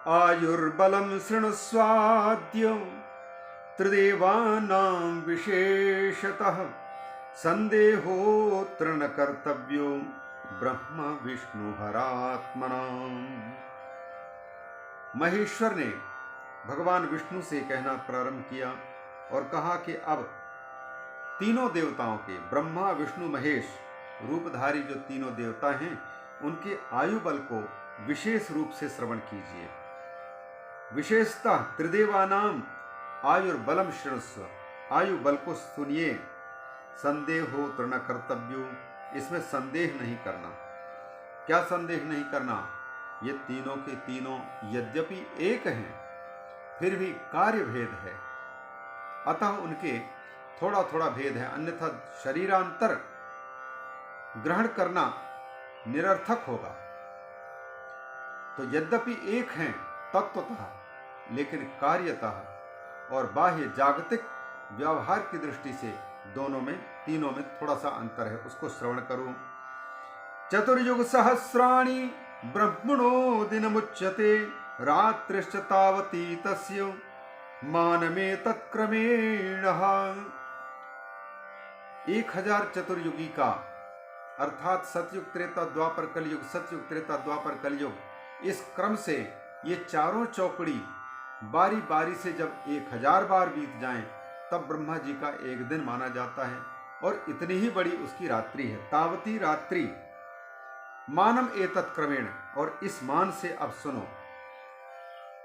आयुर्बलं शृणुस्वाद्य त्रिदेवानां विशेषतः संदेहोऽत्र न कर्तव्यो ब्रह्म विष्णु हरात्मनाम्। महेश्वर ने भगवान विष्णु से कहना प्रारंभ किया और कहा कि अब तीनों देवताओं के, ब्रह्मा विष्णु महेश रूपधारी जो तीनों देवता हैं, उनके आयु बल को विशेष रूप से श्रवण कीजिए। विशेषतः त्रिदेवानाम आयुर्बलम शृणुस्व, आयु बल को सुनिए। संदेहो तृण कर्तव्यो, इसमें संदेह नहीं करना। क्या संदेह नहीं करना? ये तीनों के तीनों यद्यपि एक हैं, फिर भी कार्य भेद है, अतः उनके थोड़ा थोड़ा भेद है, अन्यथा शरीरांतर ग्रहण करना निरर्थक होगा। तो यद्यपि एक हैं तत्वतः, लेकिन कार्यतः और बाह्य जागतिक व्यवहार की दृष्टि से दोनों में, तीनों में थोड़ा सा अंतर है, उसको श्रवण करो। चतुर्युग सहस्राणि ब्रह्मणो दिनमुच्यते रात्रिश्च तावती तस्य मानमे तत्क्रमेण। 1000 चतुर्युगी का अर्थात सतयुग त्रेता द्वापर कलयुग, सतयुग त्रेता द्वापर कलयुग, इस क्रम से ये चारों चौकड़ी बारी बारी से जब 1000 बार बीत जाएं, तब ब्रह्मा जी का एक दिन माना जाता है और इतनी ही बड़ी उसकी रात्रि है। तावती रात्रि मानम एतत् क्रमेण, और इस मान से अब सुनो।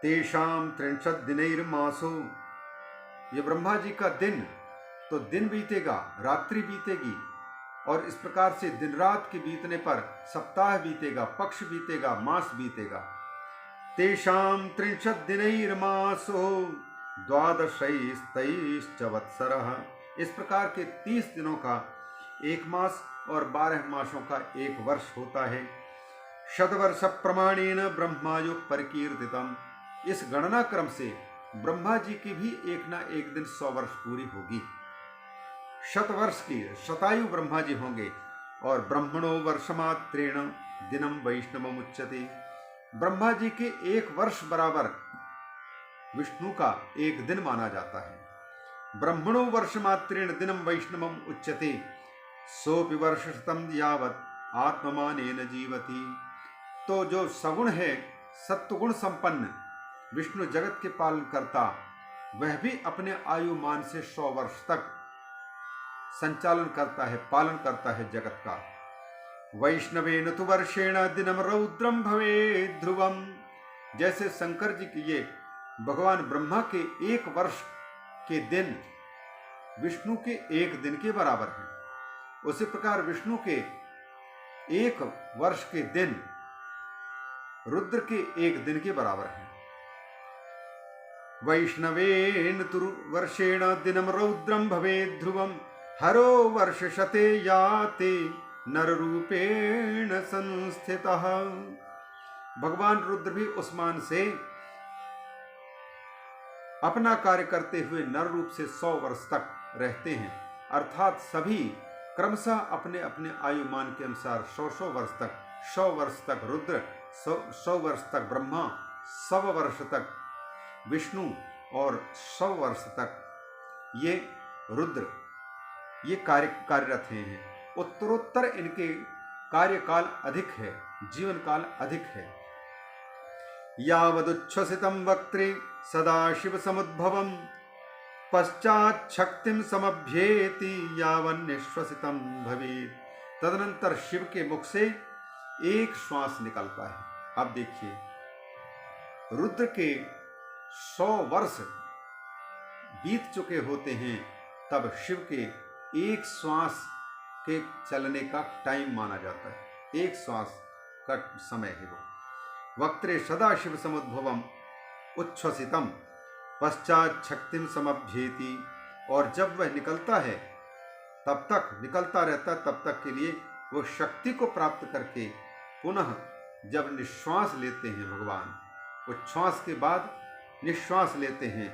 तेषाम 63 दिनैर्मासो, ये ब्रह्मा जी का दिन, तो दिन बीतेगा, रात्रि बीतेगी, और इस प्रकार से दिन रात के बीतने पर सप्ताह बीतेगा, पक्ष बीतेगा, मास बीतेगा। तेषाम 63 दिनैर्मासो द्वादशैस्तैश्च वत्सरः, इस प्रकार के 30 दिनों का एक मास और 12 मासों का एक वर्ष होता है। शतवर्ष प्रमाणेन ब्रह्मायु परिकीर्तितम, इस गणना क्रम से ब्रह्मा जी की भी एक ना एक दिन 100 वर्ष पूरी होगी। शतवर्ष की शतायु ब्रह्मा जी होंगे। और ब्रह्मणो वर्षमात्रेण दिनम वैष्णवम उच्यते, ब्रह्मा जी के एक वर्ष बराबर विष्णु का एक दिन माना जाता है। ब्रह्मणो वर्षमात्रेण दिनम वैष्णवम उच्यते सोपि वर्षशतम यावत् आत्ममानेन जीवति, तो जो सगुण है, सत्वगुण संपन्न विष्णु जगत के पालन करता, वह भी अपने आयु मान से 100 वर्ष तक संचालन करता है, पालन करता है जगत का। वैष्णवेन तु वर्षेण दिनम रौद्रम भवे ध्रुवम, जैसे शंकर जी के ये भगवान ब्रह्मा के एक वर्ष के दिन विष्णु के एक दिन के बराबर हैं, उसी प्रकार विष्णु के एक वर्ष के दिन रुद्र के एक दिन के बराबर हैं। वैष्णवेन तु वर्षेण दिनम रौद्रम भवेत् ध्रुवम हरो वर्ष शते याते नर रूपेण संस्थितः, भगवान रुद्र भी उस मान से अपना कार्य करते हुए नर रूप से 100 वर्ष तक रहते हैं, अर्थात सभी क्रमशः अपने अपने आयुमान के अनुसार 100 वर्ष तक, 100 वर्ष तक रुद्र, 100 वर्ष तक ब्रह्मा, 100 वर्ष तक विष्णु और 100 वर्ष तक ये रुद्र, ये कार्यरत हैं। उत्तरोत्तर इनके कार्यकाल अधिक है, जीवन काल अधिक है। यावदुच्छ्वसितं वक्त्रे सदाशिव समुद्भवम् पश्चात् शक्तिं समभ्येति यावन्निश्वसितं भवेत्, तदनंतर शिव के मुख से एक श्वास निकलता है। अब देखिए, रुद्र के 100 वर्ष बीत चुके होते हैं, तब शिव के एक श्वास के चलने का टाइम माना जाता है, एक श्वास का समय है वो। वक्त्रे सदा शिव समुद्भवम उच्छ्वसितम पश्चात शक्तिम समभ्येति, और जब वह निकलता है तब तक निकलता रहता, तब तक के लिए वो शक्ति को प्राप्त करके पुनः जब निश्वास लेते हैं भगवान, उच्छ्वास के बाद निश्वास लेते हैं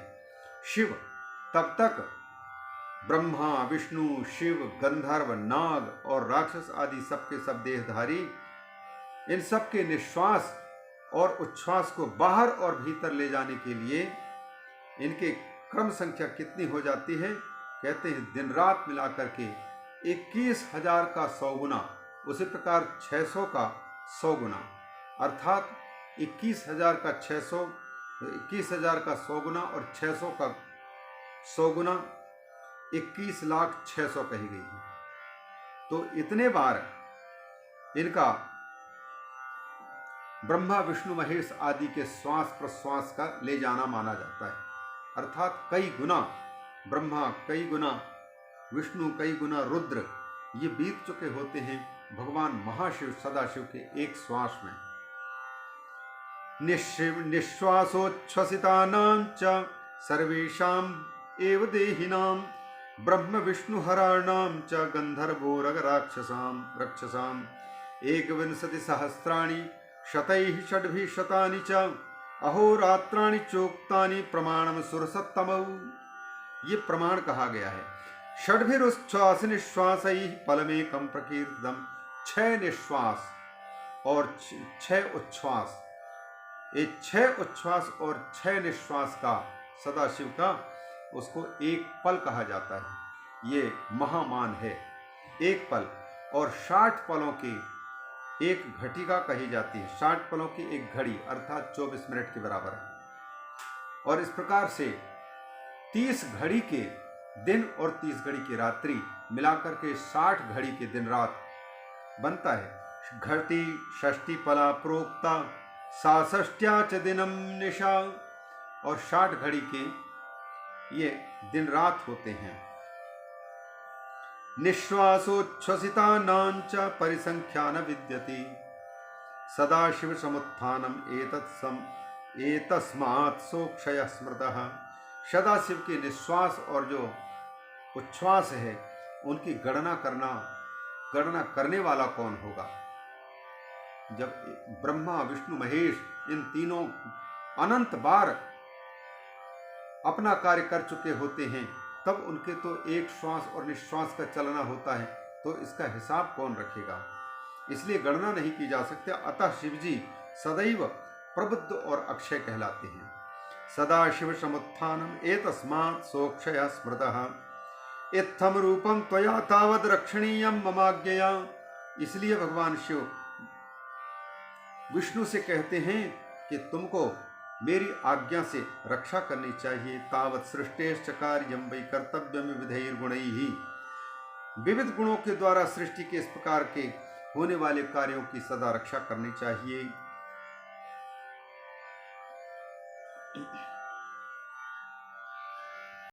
शिव, तब तक ब्रह्मा विष्णु शिव गंधर्व नाग और राक्षस आदि सबके सब देहधारी, इन सब के निश्वास और उच्छ्वास को बाहर और भीतर ले जाने के लिए इनके क्रम संख्या कितनी हो जाती है? कहते हैं दिन रात मिलाकर के 21,000 का 100 गुना, उसी प्रकार 600 का 100 गुना, अर्थात 21,000 का 600, 21,000 का 100 गुना और 600 का 100 गुना 21,06,000 कही गई है। तो इतने बार इनका ब्रह्मा विष्णु महेश आदि के श्वास प्रश्वास का ले जाना माना जाता है, अर्थात कई गुना ब्रह्मा, कई गुना विष्णु, कई गुना रुद्र ये बीत चुके होते हैं भगवान महाशिव सदाशिव के एक श्वास में। निश्वासोच्छ्वसितानां च सर्वेषाम् एव देहिनां ब्रह्म विष्णु हराणां च गंधर्वो रक्षसाम् 21,000 शतैः षड्भिः शतानि च अहोरात्राणि चोक्तानि प्रमाणम सुरसत्तमौ। ये प्रमाण कहा गया है। षड्भिरुच्छ्वास निश्वासैः फलमेकं प्रकीर्तितम्। 6 निश्वास और 6 उच्छ्वास, ये 6 उच्छ्वास और 6 निश्वास का सदाशिव का उसको एक पल कहा जाता है। ये महामान है एक पल, और 60 पलों की एक घटिका कही जाती है। 60 पलों की एक घड़ी अर्थात 24 मिनट के बराबर है। और इस प्रकार से 30 घड़ी के दिन और 30 घड़ी की रात्रि मिलाकर के 60 घड़ी के दिन रात बनता है। घटी षष्ठी पला प्रोक्ता साषष्ट्या च दिनम निशा, और 60 घड़ी के ये दिन रात होते हैं। निश्वासोच्छ्वसितानां च परिसंख्या न विद्यते सदाशिव समुत्थानम एतस्मात् सोक्षय स्मृतः। सदाशिव के निश्वास और जो उच्छ्वास है उनकी गणना करने वाला कौन होगा? जब ब्रह्मा विष्णु महेश इन तीनों अनंत बार अपना कार्य कर चुके होते हैं, तब उनके तो एक श्वास और निश्वास का चलना होता है, तो इसका हिसाब कौन रखेगा? इसलिए गणना नहीं की जा सकती। अतः शिवजी सदैव प्रबुद्ध और अक्षय कहलाते हैं। सदाशिव समुत्थानम एतस्मात् सोक्षय स्मृतः इत्थम रूपम त्वया तावद रक्षणीयम ममाज्ञया। इसलिए भगवान शिव विष्णु से कहते हैं कि तुमको मेरी आज्ञा से रक्षा करनी चाहिए। तावत सृष्टेश्च कार्यम वै कर्तव्यम विधैर्गुणैः। विविध गुणों के द्वारा सृष्टि के इस प्रकार के होने वाले कार्यों की सदा रक्षा करनी चाहिए।